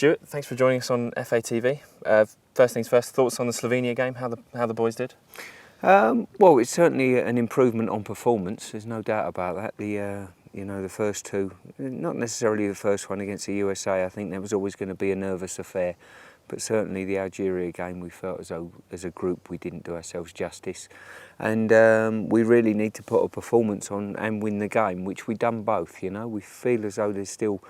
Stuart, thanks for joining us on FATV. First things first, thoughts on the Slovenia game, how the boys did? Well, it's certainly an improvement on performance. There's no doubt about that. The first two, not necessarily the first one against the USA. I think there was always going to be a nervous affair, but certainly the Algeria game, we felt as though as a group we didn't do ourselves justice, and we really need to put a performance on and win the game, which we've done both. We feel as though there's still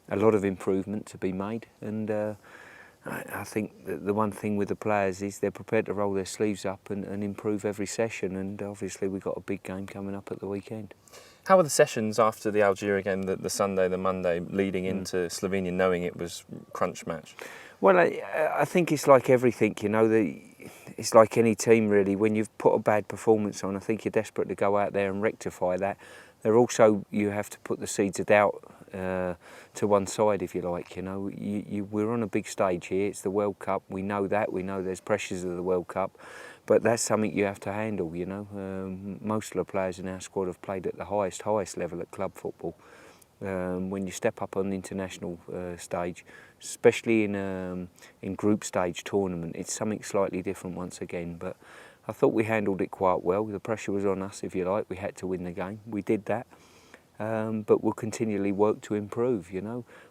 a lot of improvement to be made, and I think that the one thing with the players is they're prepared to roll their sleeves up and improve every session, and obviously we've got a big game coming up at the weekend. How were the sessions after the Algeria game, the Sunday, the Monday, leading into Slovenia, knowing it was crunch match? Well, I think it's like everything, it's like any team really. When you've put a bad performance on, I think you're desperate to go out there and rectify that. You have to put the seeds of doubt to one side, if you like. We're on a big stage here. It's the World Cup. We know that. We know there's pressures of the World Cup, but that's something you have to handle. Most of the players in our squad have played at the highest level at club football. When you step up on the international stage, especially in group stage tournament, it's something slightly different once again. But I thought we handled it quite well. The pressure was on us, if you like. We had to win the game. We did that. But we'll continually work to improve.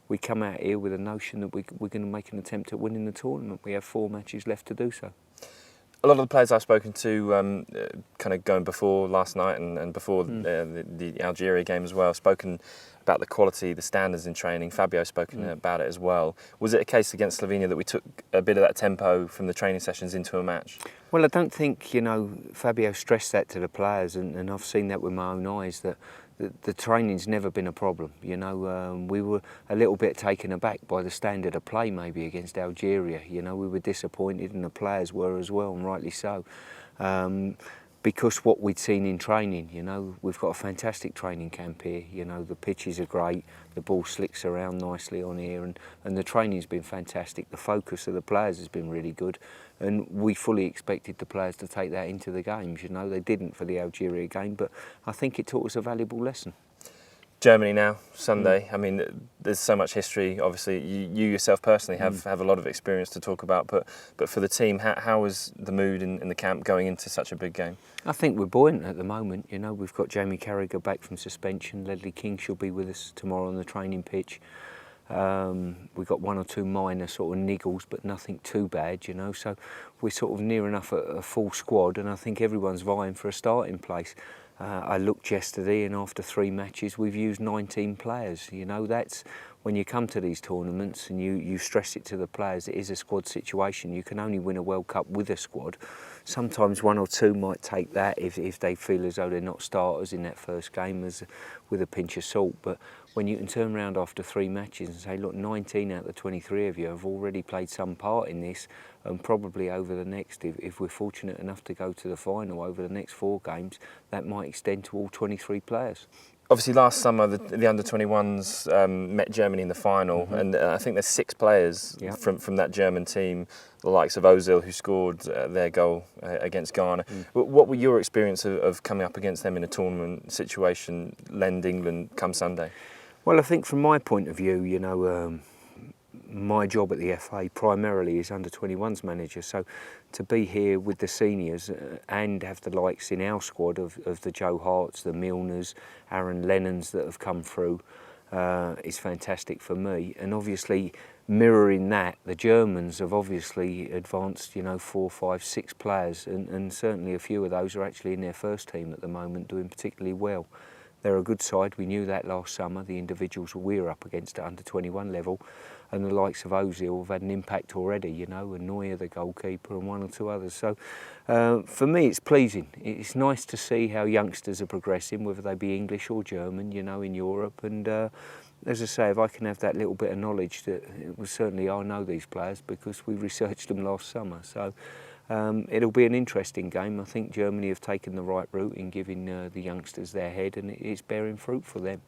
We come out here with a notion that we're going to make an attempt at winning the tournament. We have 4 matches left to do so. A lot of the players I've spoken to, kind of going before last night and before the Algeria game as well, spoken about the quality, the standards in training. Fabio's spoken about it as well. Was it a case against Slovenia that we took a bit of that tempo from the training sessions into a match? Well, I don't think, Fabio stressed that to the players, and I've seen that with my own eyes, that the training's never been a problem. We were a little bit taken aback by the standard of play maybe against Algeria. We were disappointed, and the players were as well, and rightly so. Because what we'd seen in training, we've got a fantastic training camp here. The pitches are great, the ball slicks around nicely on here, and the training's been fantastic. The focus of the players has been really good, and we fully expected the players to take that into the games. They didn't for the Algeria game, but I think it taught us a valuable lesson. Germany now, Sunday. I mean, there's so much history. Obviously, you yourself personally have a lot of experience to talk about. But for the team, how is the mood in the camp going into such a big game? I think we're buoyant at the moment. We've got Jamie Carragher back from suspension. Ledley King shall be with us tomorrow on the training pitch. We've got 1 or 2 minor sort of niggles, but nothing too bad. So we're sort of near enough a full squad, and I think everyone's vying for a starting place. I looked yesterday, and after 3 matches we've used 19 players. That's when you come to these tournaments and you stress it to the players, it is a squad situation. You can only win a World Cup with a squad. Sometimes 1 or 2 might take that if they feel as though they're not starters in that first game, with a pinch of salt. But when you can turn around after 3 matches and say, look, 19 out of the 23 of you have already played some part in this, and probably over the next, if we're fortunate enough to go to the final over the next 4 games, that might extend to all 23 players. Obviously, last summer the under-21s met Germany in the final, and I think there's 6 players from that German team, the likes of Ozil, who scored their goal against Ghana. What were your experience of coming up against them in a tournament situation, lend England come Sunday? Well, I think from my point of view, my job at the FA primarily is under-21s manager, so to be here with the seniors and have the likes in our squad of the Joe Harts, the Milners, Aaron Lennons that have come through is fantastic for me. And obviously mirroring that, the Germans have obviously advanced 4, 5, 6 players, and certainly a few of those are actually in their first team at the moment, doing particularly well. They're a good side. We knew that last summer, the individuals we're up against at under-21 level, and the likes of Ozil have had an impact already, and Neuer, the goalkeeper, and 1 or 2 others. So for me, it's pleasing. It's nice to see how youngsters are progressing, whether they be English or German, in Europe. And as I say, if I can have that little bit of knowledge, that it was certainly I know these players because we researched them last summer. So it'll be an interesting game. I think Germany have taken the right route in giving the youngsters their head, and it's bearing fruit for them.